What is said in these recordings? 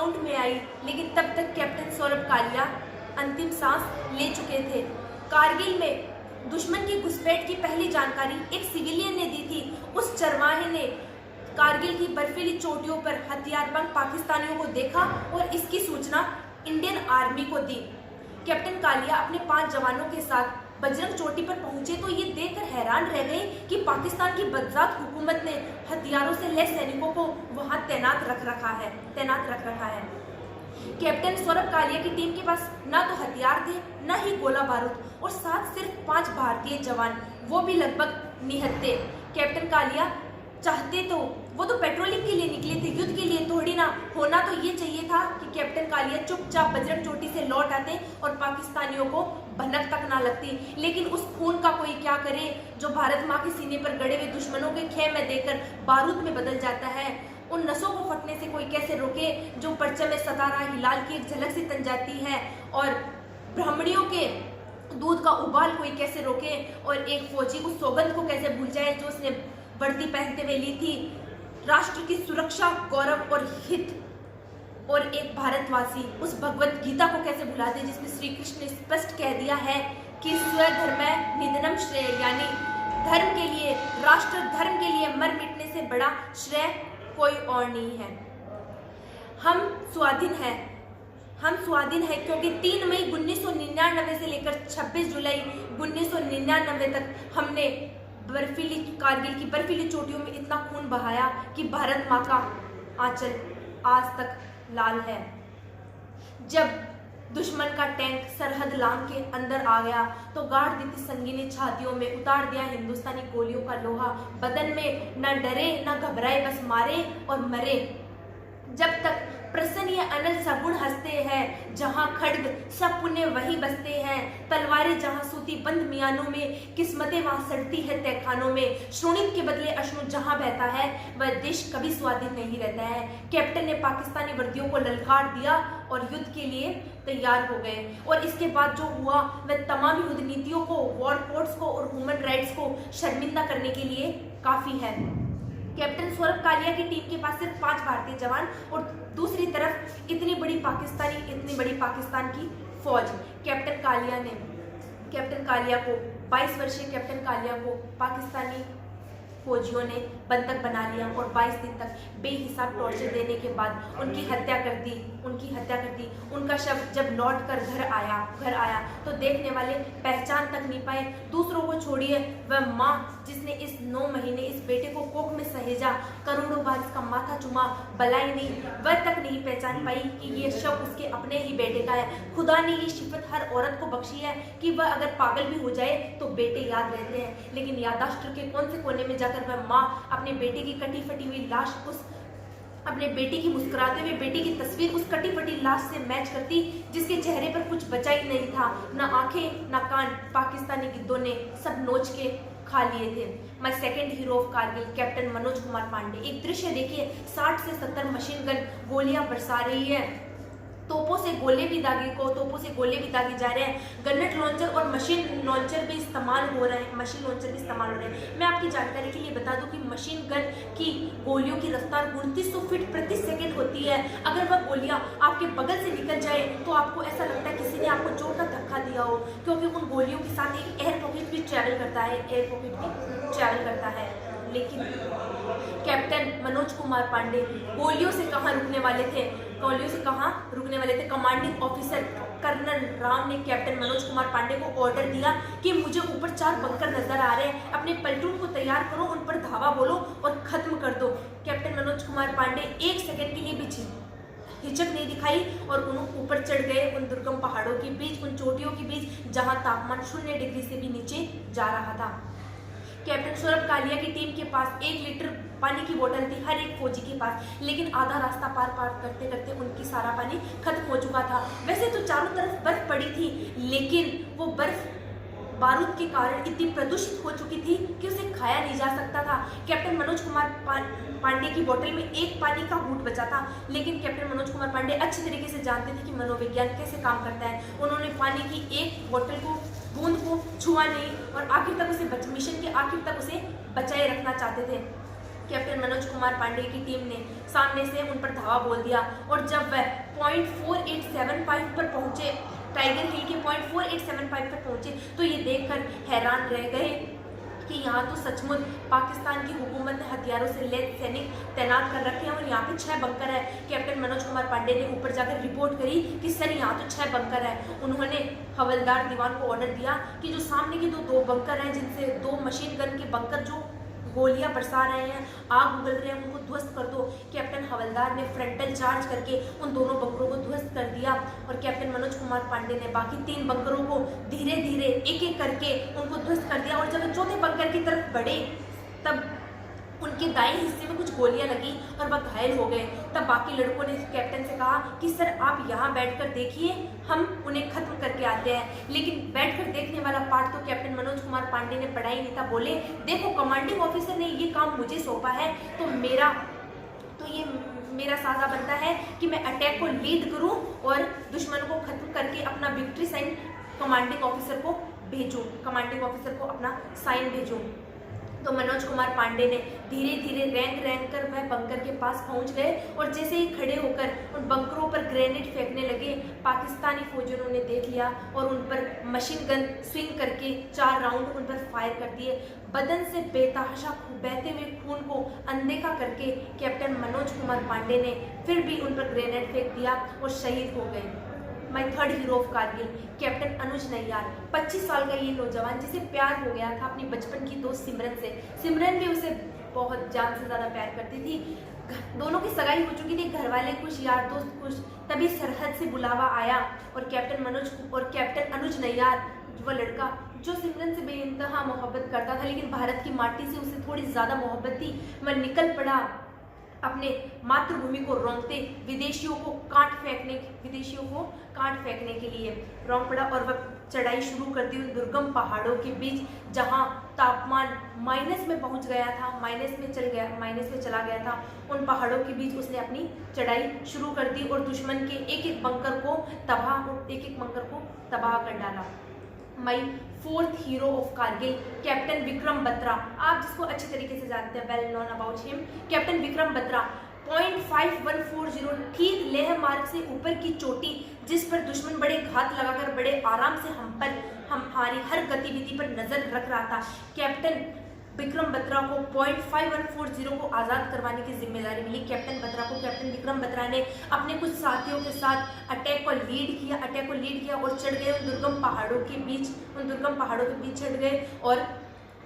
Account में आई, लेकिन तब तक कैप्टन सौरभ कालिया अंतिम सांस ले चुके थे। कारगिल में दुश्मन की घुसपैठ की पहली जानकारी एक सिविलियन ने दी थी। उस चरवाहे ने कारगिल की बर्फीली चोटियों पर हथियारबंद पाकिस्तानियों को देखा और इसकी सूचना इंडियन आर्मी को दी। कैप्टन कालिया अपने 5 जवानों के साथ बजरंग चोटी पर पहुंचे तो ये देखकर हैरान रह गए कि पाकिस्तान की बदजात हुकूमत ने हथियारों से लैस सैनिकों को वहां तैनात रख रखा है। कैप्टन सौरभ कालिया की टीम के पास ना तो हथियार थे, ना ही गोला बारूद, और साथ सिर्फ 5 भारतीय जवान, वो भी लगभग निहत्थे। कैप्टन कालिया चाहते तो वो तो पेट्रोलिंग के लिए निकले थे, युद्ध के लिए थोड़ी ना। होना तो ये चाहिए था कि कैप्टन कालिया चुपचाप बजरंग चोटी से लौट आते और पाकिस्तानियों को भनक तक ना लगती। लेकिन उस खून का कोई क्या करे जो भारत माँ के सीने पर गड़े हुए दुश्मनों के खेमे देकर बारूद में बदल जाता है। उन नसों को फटने से कोई कैसे रोके जो परचम में सतारा हिलाल की एक झलक सी तन जाती है, और ब्राह्मणियों के दूध का उबाल कोई कैसे रोके, और एक फौजी उस सौगंध को कैसे भूल जाए जो उसने वर्दी पहनते हुए ली थी। राष्ट्र की सुरक्षा, गौरव और हित, और एक भारतवासी उस भगवत गीता को कैसे भुला दे जिसमें श्री कृष्ण ने स्पष्ट कह दिया है कि स्वधर्म निधनम श्रेय, यानी धर्म के लिए, राष्ट्र धर्म के लिए मर मिटने से बड़ा श्रेय कोई और नहीं है। हम स्वाधीन हैं क्योंकि 3 मई 1999 से लेकर 26 जुलाई 1999 तक हमने कारगिल की बर्फीली चोटियों में इतना खून बहाया कि भारत माँ का आंचल आज तक लाल है। जब दुश्मन का टैंक सरहद लांघ के अंदर आ गया तो गाड़ दी थी संगीनी छातियों में, उतार दिया हिंदुस्तानी गोलियों का लोहा। बदन में न डरे न घबराए, बस मारे और मरे। जब तक प्रसन्न ये अनल सगुण हंसते हैं, जहाँ खड्ग सब पुण्य वही बसते हैं। तलवारें जहाँ सूती बंद मियानों में, किस्मतें वहाँ सड़ती है तहखानों में। शोणित के बदले अश्रु जहाँ बहता है, वह देश कभी स्वाधीन नहीं रहता है। कैप्टन ने पाकिस्तानी वर्दियों को ललकार दिया और युद्ध के लिए तैयार हो गए। और इसके बाद जो हुआ वह तमाम युद्ध नीतियों को, वॉर कोड्स को और ह्यूमन राइट्स को शर्मिंदा करने के लिए काफी है। कैप्टन सौरभ कालिया की टीम के पास सिर्फ 5 भारतीय जवान और दूसरी तरफ इतनी बड़ी पाकिस्तान की फौज। कैप्टन कालिया को 22 वर्षीय कैप्टन कालिया को पाकिस्तानी फौजियों ने बंधक बना लिया और 22 दिन तक बेहिसाब टॉर्चर देने के बाद उनकी हत्या कर दी। उनका शव जब लौट कर घर आया तो देखने वाले पहचान तक नहीं पाए। दूसरों को छोड़िए, वह माँ जिसने इस 9 महीने इस बेटे को कोख में सहेजा, करोड़ों बार इसका माथा चुमा, बलाई नहीं, वह तक नहीं पहचान पाई कि ये शव उसके अपने ही बेटे का है। खुदा ने ये सिफत हर औरत को बख्शी है कि वह अगर पागल भी हो जाए तो बेटे याद रहते हैं, लेकिन याददाश्त के कौन से कोने में जाकर वह माँ अपने बेटे की कटी फटी हुई लाश, अपने बेटे की मुस्कुराते हुए बेटे की तस्वीर उस कटी फटी लाश से मैच करती जिसके चेहरे पर कुछ बचा ही नहीं था, ना आंखें ना कान। पाकिस्तानी गिद्धों ने सब नोच के खा लिए थे। My second hero of Kargil captain Manoj Kumar Pandey. एक दृश्य देखिए, 60 से 70 मशीन गन गोलियां बरसा रही है, तोपों से गोले भी दागे जा रहे हैं। गन्नेट लॉन्चर और मशीन लॉन्चर भी इस्तेमाल हो रहे हैं। मैं आपकी जानकारी के लिए बता दूं कि मशीन गन की गोलियों की रफ्तार 2900 फीट प्रति सेकंड होती है। अगर वह गोलियां आपके बगल से निकल जाए तो आपको ऐसा लगता है किसी ने आपको जोर का धक्का दिया हो, क्योंकि उन गोलियों के साथ एक एयर पॉकेट भी ट्रैवल करता है। लेकिन कैप्टन मनोज कुमार पांडे गोलियों से कहाँ रुकने वाले थे। कमांडिंग ऑफिसर कर्नल राम ने कैप्टन मनोज कुमार पांडे को ऑर्डर दिया कि मुझे ऊपर 4 बंकर नजर आ रहे हैं, अपने प्लेटून को तैयार करो, उन पर धावा बोलो और खत्म कर दो। कैप्टन मनोज कुमार पांडे 1 सेकंड के लिए भी हिचक नहीं दिखाई और उन्होंने ऊपर चढ़ गए उन दुर्गम पहाड़ों के बीच, उन चोटियों के बीच जहां तापमान 0 डिग्री से भी नीचे जा रहा था। कैप्टन सौरभ कालिया की टीम के पास 1 लीटर पानी की बोतल थी हर एक फौजी के पास, लेकिन आधा रास्ता पार करते करते उनकी सारा पानी खत्म हो चुका था। वैसे तो चारों तरफ बर्फ पड़ी थी, लेकिन वो बर्फ बारूद के कारण इतनी प्रदूषित हो चुकी थी कि उसे खाया नहीं जा सकता था। कैप्टन मनोज कुमार पांडे की बोतल में 1 पानी का घूंट बचा था, लेकिन कैप्टन मनोज कुमार पांडे अच्छी तरीके से जानते थे कि मनोविज्ञान कैसे काम करता है। उन्होंने पानी की 1 बोतल को बूंद को छुआ नहीं और मिशन के आखिर तक उसे बचाए रखना चाहते थे। कैप्टन मनोज कुमार पांडे की टीम ने सामने से उन पर धावा बोल दिया और जब वह .4875 पर पहुंचे, टाइगर हिल के .4875 पर पहुंचे, तो ये देखकर हैरान रह गए कि यहाँ तो सचमुच पाकिस्तान की हुकूमत ने हथियारों से लैस सैनिक तैनात कर रखे हैं और यहाँ पे 6 बंकर है। कैप्टन मनोज कुमार पांडे ने ऊपर जाकर रिपोर्ट करी कि सर यहाँ तो 6 बंकर है। उन्होंने हवलदार दीवान को ऑर्डर दिया कि जो सामने के दो बंकर हैं, जिनसे 2 मशीन गन के बंकर जो गोलियां बरसा रहे हैं, आग उगल रहे हैं, उनको ध्वस्त कर दो। कैप्टन हवलदार ने फ्रंटल चार्ज करके उन दोनों बंकरों को ध्वस्त कर दिया और कैप्टन मनोज कुमार पांडे ने बाकी 3 बंकरों को धीरे धीरे एक एक करके उनको ध्वस्त कर दिया। और जब चौथे बंकर की तरफ बढ़े तब उनके दाएं हिस्से में कुछ गोलियां लगी और वह घायल हो गए। तब बाकी लड़कों ने कैप्टन से कहा कि सर आप यहाँ बैठकर देखिए, हम उन्हें खत्म करके आते हैं। लेकिन बैठकर देखने वाला पार्ट तो कैप्टन मनोज कुमार पांडे ने पढ़ा ही नहीं था। बोले देखो कमांडिंग ऑफिसर ने ये काम मुझे सौंपा है, तो ये मेरा साझा बनता है कि मैं अटैक को लीड करूं और दुश्मन को खत्म करके अपना विक्ट्री साइन कमांडिंग ऑफिसर को भेजूं, कमांडिंग ऑफिसर को अपना साइन भेजूं। तो मनोज कुमार पांडे ने धीरे धीरे रैंक कर वह बंकर के पास पहुंच गए और जैसे ही खड़े होकर उन बंकरों पर ग्रेनेड फेंकने लगे, पाकिस्तानी फौजियों ने देख लिया और उन पर मशीन गन स्विंग करके 4 राउंड उन पर फायर कर दिए। बदन से बेतहाशा बहते हुए खून को अनदेखा करके कैप्टन मनोज कुमार पांडे ने फिर भी उन पर ग्रेनेड फेंक दिया और शहीद हो गए। My third hero of Kargil captain Anuj Nayyar, 25 साल का ये नौजवान जिसे प्यार हो गया था अपनी बचपन की दोस्त सिमरन से। सिमरन भी उसे बहुत जान से ज्यादा प्यार करती थी। दोनों की सगाई हो चुकी थी, घर वाले खुश, यार दोस्त खुश। तभी सरहद से बुलावा आया और कैप्टन अनुज नैयार, वह लड़का जो सिमरन से बेइंतहा मोहब्बत करता था, लेकिन भारत की माटी से उसे थोड़ी ज्यादा मोहब्बत थी, वह निकल पड़ा अपने मातृभूमि को रौंदते विदेशियों को काट फेंकने के लिए रौंद पड़ा और वह चढ़ाई शुरू कर दी उन दुर्गम पहाड़ों के बीच, जहां तापमान माइनस में पहुंच गया था, माइनस में चला गया था। उन पहाड़ों के बीच उसने अपनी चढ़ाई शुरू कर दी और दुश्मन के एक एक बंकर को तबाह कर डाला। My fourth hero of Kargil captain Vikram Batra, आप जिसको अच्छे तरीके से जानते हैं, well known about him, captain Vikram Batra. .5140 ठीक लेह मार्ग से ऊपर की चोटी, जिस पर दुश्मन बड़े घात लगाकर बड़े आराम से हमारी हर गतिविधि पर नजर रख रहा था। कैप्टन विक्रम बत्रा को .5140 को आज़ाद करवाने की जिम्मेदारी मिली। कैप्टन विक्रम बत्रा ने अपने कुछ साथियों के साथ अटैक को लीड किया और चढ़ गए उन दुर्गम पहाड़ों के बीच चढ़ गए और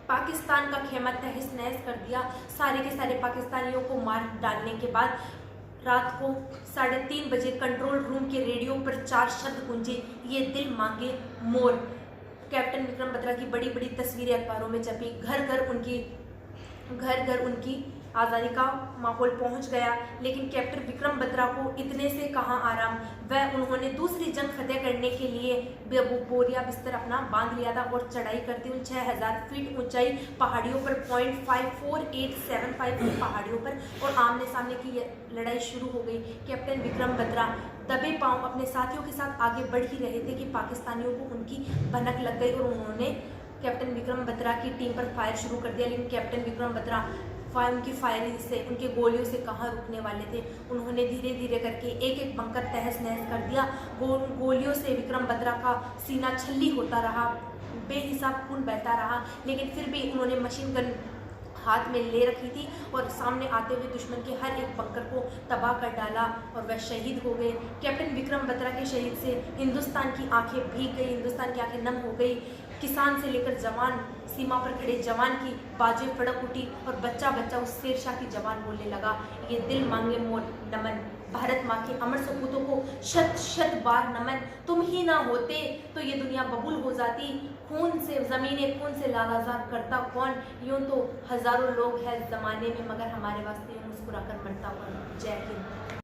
पाकिस्तान का खेमा तहस नहस कर दिया। सारे के सारे पाकिस्तानियों को मार डालने के बाद रात को 3:30 बजे कंट्रोल रूम के रेडियो पर 4 शब्द गूंजे, ये दिल मांगे मोर। कैप्टन विक्रम बत्रा की बड़ी बड़ी तस्वीरें अखबारों में छपी, घर घर उनकी आज़ादी का माहौल पहुंच गया। लेकिन कैप्टन विक्रम बत्रा को इतने से कहाँ आराम, उन्होंने दूसरी जंग फतेह करने के लिए बोरिया बिस्तर अपना बांध लिया था और चढ़ाई करती उन 6000 फीट ऊंचाई पहाड़ियों पर .54875 की पहाड़ियों पर और आमने सामने की लड़ाई शुरू हो गई। कैप्टन विक्रम बत्रा दबे पांव अपने साथियों के साथ आगे बढ़ ही रहे थे कि पाकिस्तानियों को उनकी भनक लग गई और उन्होंने कैप्टन विक्रम बत्रा की टीम पर फायर शुरू कर दिया। लेकिन कैप्टन विक्रम बत्रा उनकी फायरिंग से, उनके गोलियों से कहाँ रुकने वाले थे। उन्होंने धीरे धीरे करके एक एक बंकर तहस नहस कर दिया। गोलियों से विक्रम बत्रा का सीना छल्ली होता रहा, बेहिसाब खून बहता रहा, लेकिन फिर भी उन्होंने मशीन गन हाथ में ले रखी थी और सामने आते हुए दुश्मन के हर एक बंकर को तबाह कर डाला और वह शहीद हो गए। कैप्टन विक्रम बत्रा के शहीद से हिंदुस्तान की आंखें भीग गई, हिंदुस्तान की आंखें नम हो गई। किसान से लेकर जवान, सीमा पर खड़े जवान की बाजुएं फड़क उठी और बच्चा उस शेरशाह की जवान बोलने लगा, ये दिल मांगे मोर नमन। भारत माँ के अमर सपूतों को शत शत बार नमन। तुम ही ना होते तो ये दुनिया बबूल हो जाती। खून से ज़मीने खून से लालाजार करता कौन, यूं तो हजारों लोग हैं ज़माने में, मगर हमारे वास्ते मुस्कुरा कर मरता कौन। जय हिंद।